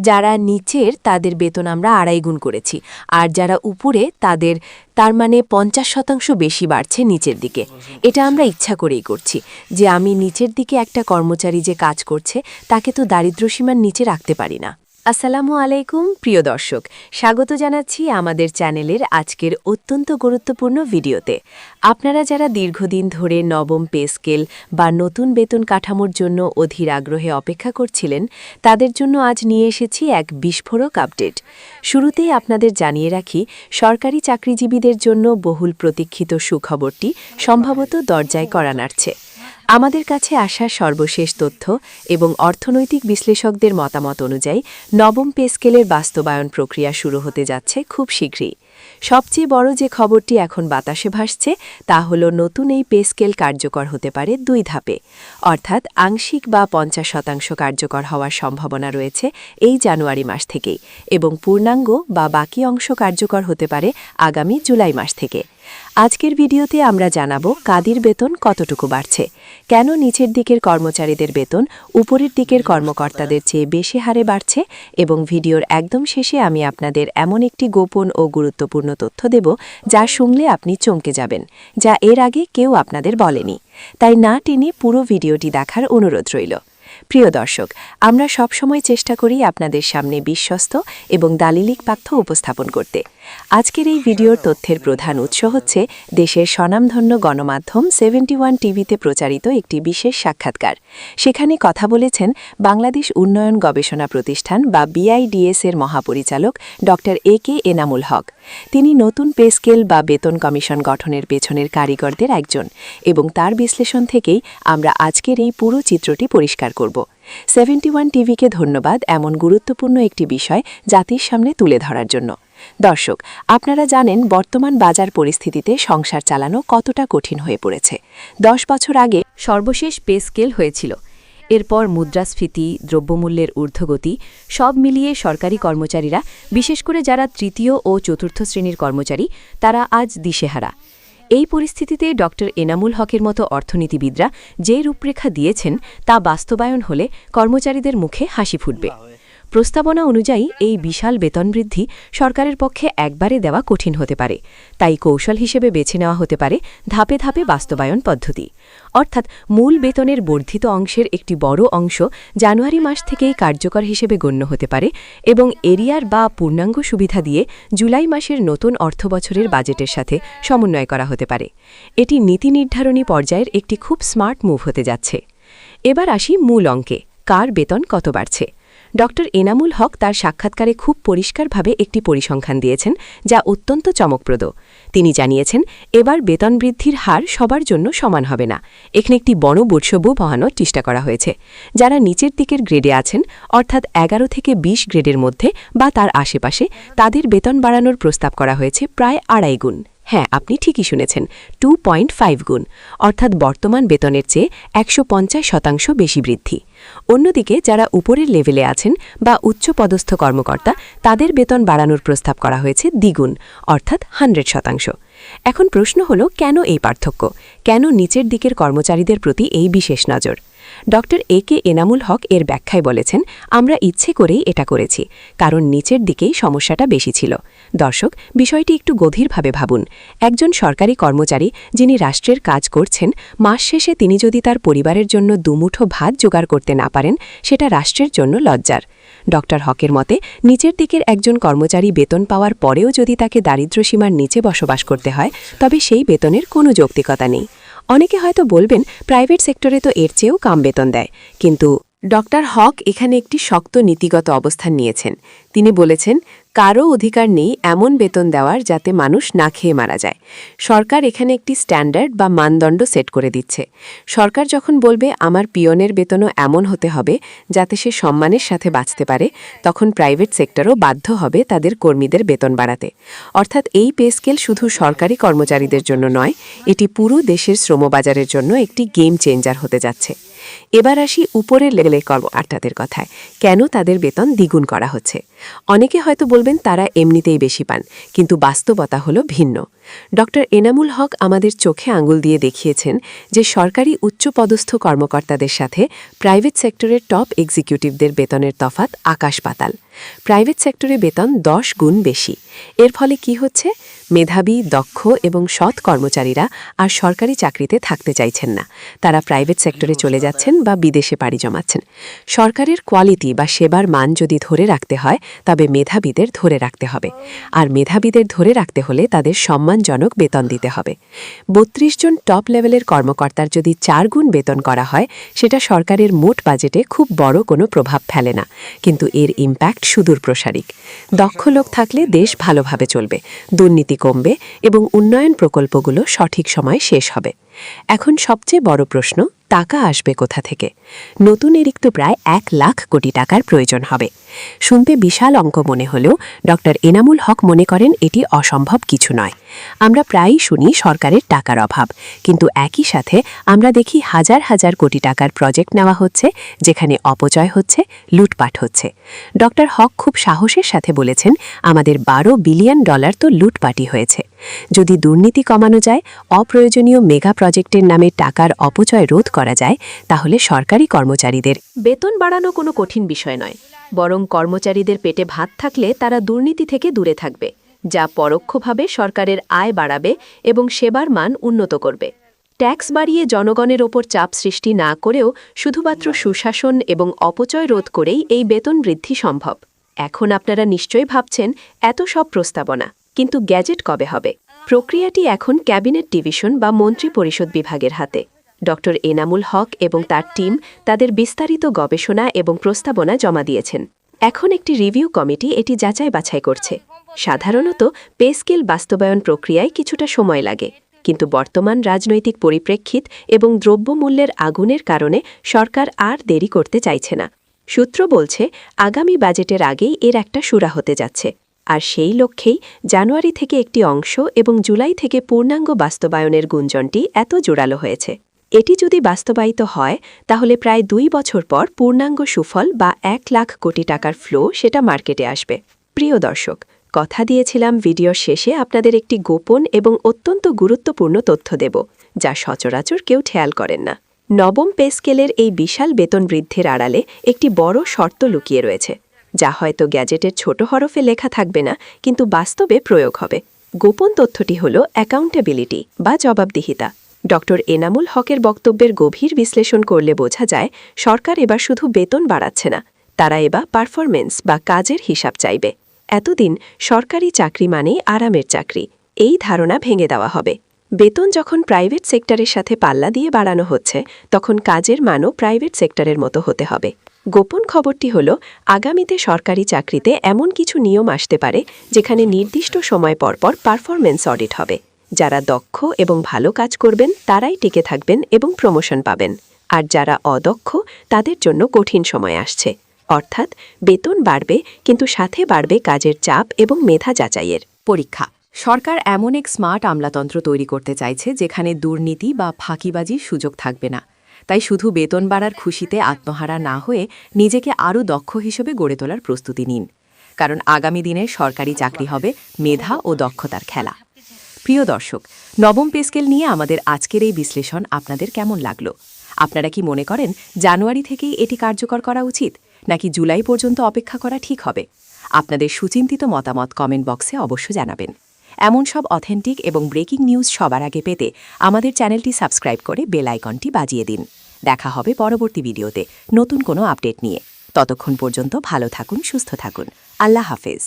যারা নিচের তাদের বেতন আমরা ২.৫ গুণ করেছি, আর যারা উপরে তার মানে ৫০% বেশি বাড়ছে নিচের দিকে। এটা আমরা ইচ্ছা করেই করছি যে আমি নিচের দিকে একটা কর্মচারী যে কাজ করছে তাকে তো দারিদ্র্যসীমার নিচে রাখতে পারি না। আসসালামু আলাইকুম প্রিয় দর্শক, স্বাগত জানাচ্ছি আমাদের চ্যানেলের আজকের অত্যন্ত গুরুত্বপূর্ণ ভিডিওতে। আপনারা যারা দীর্ঘদিন ধরে নবম পে স্কেল বা নতুন বেতন কাঠামোর জন্য অধীর আগ্রহে অপেক্ষা করছিলেন, তাদের জন্য আজ নিয়ে এসেছি এক বিস্ফোরক আপডেট। শুরুতেই আপনাদের জানিয়ে রাখি, সরকারি চাকরিজীবীদের জন্য বহুল প্রতীক্ষিত সুখবরটি সম্ভবত দরজায় কড়া নাড়ছে। আমাদের কাছে আসা সর্বশেষ তথ্য এবং অর্থনৈতিক বিশ্লেষকদের মতামত অনুযায়ী নবম পে স্কেলের বাস্তবায়ন প্রক্রিয়া শুরু হতে যাচ্ছে খুব শীঘ্রই। সবচেয়ে বড় যে খবরটি এখন বাতাসে ভাসছে তা হল নতুন এই পে স্কেল কার্যকর হতে পারে ২ ধাপে, অর্থাৎ আংশিক বা ৫০% কার্যকর হওয়ার সম্ভাবনা রয়েছে এই জানুয়ারি মাস থেকেই, এবং পূর্ণাঙ্গ বা বাকি অংশ কার্যকর হতে পারে আগামী জুলাই মাস থেকে। আজকের ভিডিওতে আমরা জানাবো কাদের বেতন কতটুকু বাড়ছে, কেন নিচের দিকের কর্মচারীদের বেতন উপরের দিকের কর্মকর্তাদের চেয়ে বেশি হারে বাড়ছে, এবং ভিডিওর একদম শেষে আমি আপনাদের এমন একটি গোপন ও গুরুত্বপূর্ণ তথ্য দেব যা শুনলে আপনি চমকে যাবেন, যা এর আগে কেউ আপনাদের বলেনি। তাই না টেনে পুরো ভিডিওটি দেখার অনুরোধ রইল। প্রিয় দর্শক, আমরা সবসময় চেষ্টা করি আপনাদের সামনে বিশ্বস্ত এবং দালিলিক তথ্য উপস্থাপন করতে। আজকের এই ভিডিওর তথ্যের প্রধান উৎস হচ্ছে দেশের স্বনামধন্য গণমাধ্যম 71 টিভিতে প্রচারিত একটি বিশেষ সাক্ষাৎকার। সেখানে কথা বলেছেন বাংলাদেশ উন্নয়ন গবেষণা প্রতিষ্ঠান বা BIDS এর মহাপরিচালক ড. A.K. এনামুল হক। তিনি নতুন পে স্কেল বা বেতন কমিশন গঠনের পেছনের কারিগরদের একজন, এবং তার বিশ্লেষণ থেকেই আমরা আজকের এই পুরো চিত্রটি পরিষ্কার করব। 71 টিভিকে ধন্যবাদ এমন গুরুত্বপূর্ণ একটি বিষয় জাতির সামনে তুলে ধরার জন্য। দর্শক, আপনারা জানেন বর্তমান বাজার পরিস্থিতিতে সংসার চালানো কতটা কঠিন হয়ে পড়েছে। 10 বছর আগে সর্বশেষ পে স্কেল হয়েছিল। এরপর মুদ্রাস্ফীতি, দ্রব্যমূল্যের ঊর্ধ্বগতি সব মিলিয়ে সরকারি কর্মচারীরা, বিশেষ করে যারা তৃতীয় ও চতুর্থ শ্রেণীর কর্মচারী, তারা আজ দিশেহারা। এই পরিস্থিতিতে ড. এনামুল হকের মতো অর্থনীতিবিদরা যে রূপরেখা দিয়েছেন তা বাস্তবায়ন হলে কর্মচারীদের মুখে হাসি ফুটবে। প্রস্তাবনা অনুযায়ী এই বিশাল বেতন বৃদ্ধি সরকারের পক্ষে একবারে দেওয়া কঠিন হতে পারে, তাই কৌশল হিসেবে বেছে নেওয়া হতে পারে ধাপে ধাপে বাস্তবায়ন পদ্ধতি। অর্থাৎ মূল বেতনের বর্ধিত অংশের একটি বড় অংশ জানুয়ারি মাস থেকেই কার্যকর হিসেবে গণ্য হতে পারে, এবং এরিয়ার বা পূর্ণাঙ্গ সুবিধা দিয়ে জুলাই মাসের নতুন অর্থবছরের বাজেটের সাথে সমন্বয় করা হতে পারে। এটি নীতি নির্ধারণী পর্যায়ের একটি খুব স্মার্ট মুভ হতে যাচ্ছে। এবার আসি মূল অঙ্কে, কার বেতন কত বাড়ছে। ড. এনামুল হক তার সাক্ষাৎকারে খুব পরিষ্কারভাবে একটি পরিসংখ্যান দিয়েছেন, যা অত্যন্ত চমকপ্রদ। তিনি জানিয়েছেন, এবার বেতন বৃদ্ধির হার সবার জন্য সমান হবে না। এখানে একটি বড় বৈষম্য বহানোর চেষ্টা করা হয়েছে। যারা নিচের দিকের গ্রেডে আছেন, অর্থাৎ 11 থেকে 20 গ্রেডের মধ্যে বা তার আশেপাশে, তাদের বেতন বাড়ানোর প্রস্তাব করা হয়েছে প্রায় 2.5 গুণ। হ্যাঁ, আপনি ঠিকই শুনেছেন, 2.5 গুণ, অর্থাৎ বর্তমান বেতনের চেয়ে 150% বেশি বৃদ্ধি। অন্যদিকে যারা উপরের লেভেলে আছেন বা উচ্চপদস্থ কর্মকর্তা, তাদের বেতন বাড়ানোর প্রস্তাব করা হয়েছে দ্বিগুণ, অর্থাৎ 100%। এখন প্রশ্ন হল, কেন এই পার্থক্য? কেন নিচের দিকের কর্মচারীদের প্রতি এই বিশেষ নজর? ড. A.K. এনামুল হক এর ব্যাখ্যায় বলেছেন, আমরা ইচ্ছে করেই এটা করেছি, কারণ নিচের দিকেই সমস্যাটা বেশি ছিল। দর্শক, বিষয়টি একটু গভীরভাবে ভাবুন। একজন সরকারি কর্মচারী যিনি রাষ্ট্রের কাজ করছেন, মাস শেষে তিনি যদি তার পরিবারের জন্য দুমুঠো ভাত জোগাড় করতে না পারেন, সেটা রাষ্ট্রের জন্য লজ্জার। ড. হকের মতে, নিচের দিকের একজন কর্মচারী বেতন পাওয়ার পরেও যদি তাকে দারিদ্র্যসীমার নিচে বসবাস করতে হয়, তবে সেই বেতনের কোনো যৌক্তিকতা নেই। অনেকে হয়তো বলবেন, প্রাইভেট সেক্টরে তো এর চেয়েও কম বেতন দেয়, কিন্তু ড. হক এখানে একটি শক্ত নীতিগত অবস্থান নিয়েছেন। তিনি বলেছেন, কারও অধিকার নেই এমন বেতন দেওয়ার যাতে মানুষ না খেয়ে মারা যায়। সরকার এখানে একটি স্ট্যান্ডার্ড বা মানদণ্ড সেট করে দিচ্ছে। সরকার যখন বলবে আমার পিয়নের বেতনও এমন হতে হবে যাতে সে সম্মানের সাথে বাঁচতে পারে, তখন প্রাইভেট সেক্টরও বাধ্য হবে তাদের কর্মীদের বেতন বাড়াতে। অর্থাৎ এই পে স্কেল শুধু সরকারি কর্মচারীদের জন্য নয়, এটি পুরো দেশের শ্রমবাজারের জন্য একটি গেম চেঞ্জার হতে যাচ্ছে। এবার আসি উপরের লেভেলের কর্মকর্তাদের কথায়। কেন তাদের বেতন দ্বিগুণ করা হচ্ছে? অনেকে হয়তো বলবেন তারা এমনিতেই বেশি পান, কিন্তু বাস্তবতা হলো ভিন্ন। ডক্টর এনামুল হক আমাদের চোখে আঙুল দিয়ে দেখিয়েছেন যে সরকারি উচ্চপদস্থ কর্মকর্তাদের সাথে প্রাইভেট সেক্টরের টপ এক্সিকিউটিভদের বেতনের তফাৎ আকাশ পাতাল। প্রাইভেট সেক্টরে বেতন 10 গুণ বেশি। এর ফলে কি হচ্ছে? মেধাবী, দক্ষ এবং সৎ কর্মচারীরা আর সরকারি চাকরিতে থাকতে চাইছেন না। তারা প্রাইভেট সেক্টরে চলে যাচ্ছেন বা বিদেশে পাড়ি জমাচ্ছেন। সরকারের কোয়ালিটি বা সেবার মান যদি ধরে রাখতে হয়, তবে মেধাবীদের ধরে রাখতে হবে। আর মেধাবীদের ধরে রাখতে হলে তাদের সম্মানজনক বেতন দিতে হবে। 32 জন টপ লেভেলের কর্মকর্তার যদি 4 গুণ বেতন করা হয়, সেটা সরকারের মোট বাজেটে খুব বড় কোনো প্রভাব ফেলে না, কিন্তু এর ইম্প্যাক্ট সুদূর প্রসারিক। দক্ষ লোক থাকলে দেশ ভালোভাবে চলবে, দুর্নীতি কমবে এবং উন্নয়ন প্রকল্পগুলো সঠিক সময়ে শেষ হবে। এখন সবচেয়ে বড় প্রশ্ন, টাকা আসবে কোথা থেকে? নতুন এরিক্ত প্রায় 1 লাখ কোটি টাকার প্রয়োজন হবে। শুনতে বিশাল অঙ্ক মনে হলেও ডক্টর এনামুল হক মনে করেন এটি অসম্ভব কিছু নয়। আমরা প্রায়ই শুনি সরকারের টাকার অভাব, কিন্তু একই সাথে আমরা দেখি হাজার হাজার কোটি টাকার প্রজেক্ট নেওয়া হচ্ছে, যেখানে অপচয় হচ্ছে, লুটপাট হচ্ছে। ডক্টর হক খুব সাহসের সাথে বলেছেন, আমাদের $12 বিলিয়ন তো লুটপাটই হয়েছে। যদি দুর্নীতি কমানো যায়, অপ্রয়োজনীয় মেগা প্রজেক্টের নামে টাকার অপচয় রোধ করা যায়, তাহলে সরকারি কর্মচারীদের বেতন বাড়ানো কোনো কঠিন বিষয় নয়, বরং কর্মচারীদের পেটে ভাত থাকলে তারা দুর্নীতি থেকে দূরে থাকবে, যা পরোক্ষভাবে সরকারের আয় বাড়াবে এবং সেবার মান উন্নত করবে। ট্যাক্স বাড়িয়ে জনগণের ওপর চাপ সৃষ্টি না করেও শুধুমাত্র সুশাসন এবং অপচয় রোধ করেই এই বেতন বৃদ্ধি সম্ভব। এখন আপনারা নিশ্চয়ই ভাবছেন, এত সব প্রস্তাবনা, কিন্তু গ্যাজেট কবে হবে? প্রক্রিয়াটি এখন ক্যাবিনেট ডিভিশন বা মন্ত্রী পরিষদ বিভাগের হাতে। ডক্টর এনামুল হক এবং তার টিম তাদের বিস্তারিত গবেষণা এবং প্রস্তাবনা জমা দিয়েছেন। এখন একটি রিভিউ কমিটি এটি যাচাই বাছাই করছে। সাধারণত পে স্কেল বাস্তবায়ন প্রক্রিয়ায় কিছুটা সময় লাগে, কিন্তু বর্তমান রাজনৈতিক পরিপ্রেক্ষিত এবং দ্রব্যমূল্যের আগুনের কারণে সরকার আর দেরি করতে চাইছে না। সূত্র বলছে, আগামী বাজেটের আগেই এর একটা সুরা হতে যাচ্ছে। আর সেই লক্ষ্যেই জানুয়ারি থেকে একটি অংশ এবং জুলাই থেকে পূর্ণাঙ্গ বাস্তবায়নের গুঞ্জনটি এত জোরালো হয়েছে। এটি যদি বাস্তবায়িত হয়, তাহলে প্রায় 2 বছর পর পূর্ণাঙ্গ সুফল বা 1 লাখ কোটি টাকার ফ্লো সেটা মার্কেটে আসবে। প্রিয় দর্শক, কথা দিয়েছিলাম ভিডিওর শেষে আপনাদের একটি গোপন এবং অত্যন্ত গুরুত্বপূর্ণ তথ্য দেব, যা সচরাচর কেউ খেয়াল করেন না। নবম পে স্কেলের এই বিশাল বেতন বৃদ্ধির আড়ালে একটি বড় শর্ত লুকিয়ে রয়েছে, যা হয়তো গ্যাজেটের ছোট হরফে লেখা থাকবে না, কিন্তু বাস্তবে প্রয়োগ হবে। গোপন তথ্যটি হল অ্যাকাউন্টেবিলিটি বা জবাবদিহিতা। ডক্টর এনামুল হকের বক্তব্যের গভীর বিশ্লেষণ করলে বোঝা যায়, সরকার এবার শুধু বেতন বাড়াচ্ছে না, তারা এবার পারফরমেন্স বা কাজের হিসাব চাইবে। এতদিন সরকারি চাকরি মানেই আরামের চাকরি, এই ধারণা ভেঙে দেওয়া হবে। বেতন যখন প্রাইভেট সেক্টরের সাথে পাল্লা দিয়ে বাড়ানো হচ্ছে, তখন কাজের মানও প্রাইভেট সেক্টরের মতো হতে হবে। গোপন খবরটি হল, আগামীতে সরকারি চাকরিতে এমন কিছু নিয়ম আসতে পারে যেখানে নির্দিষ্ট সময় পরপর পারফরমেন্স অডিট হবে। যারা দক্ষ এবং ভালো কাজ করবেন তারাই টিকে থাকবেন এবং প্রমোশন পাবেন, আর যারা অদক্ষ তাদের জন্য কঠিন সময় আসছে। অর্থাৎ বেতন বাড়বে, কিন্তু সাথে বাড়বে কাজের চাপ এবং মেধা যাচাইয়ের পরীক্ষা। সরকার এমন এক স্মার্ট আমলাতন্ত্র তৈরি করতে চাইছে যেখানে দুর্নীতি বা ফাঁকিবাজির সুযোগ থাকবে না। তাই শুধু বেতন বাড়ার খুশিতে আত্মহারা না হয়ে নিজেকে আরও দক্ষ হিসেবে গড়ে তোলার প্রস্তুতি নিন, কারণ আগামী দিনের সরকারি চাকরি হবে মেধা ও দক্ষতার খেলা। প্রিয় দর্শক, নবম পে স্কেল নিয়ে আমাদের আজকের এই বিশ্লেষণ আপনাদের কেমন লাগলো? আপনারা কি মনে করেন জানুয়ারি থেকেই এটি কার্যকর করা উচিত, নাকি জুলাই পর্যন্ত অপেক্ষা করা ঠিক হবে? আপনাদের সুচিন্তিত মতামত কমেন্ট বক্সে অবশ্য জানাবেন। এমন সব অথেন্টিক এবং ব্রেকিং নিউজ সবার আগে পেতে আমাদের চ্যানেলটি সাবস্ক্রাইব করে বেল আইকনটি বাজিয়ে দিন। দেখা হবে পরবর্তী ভিডিওতে নতুন কোনো আপডেট নিয়ে। ততক্ষণ পর্যন্ত ভালো থাকুন, সুস্থ থাকুন। আল্লাহ হাফেজ।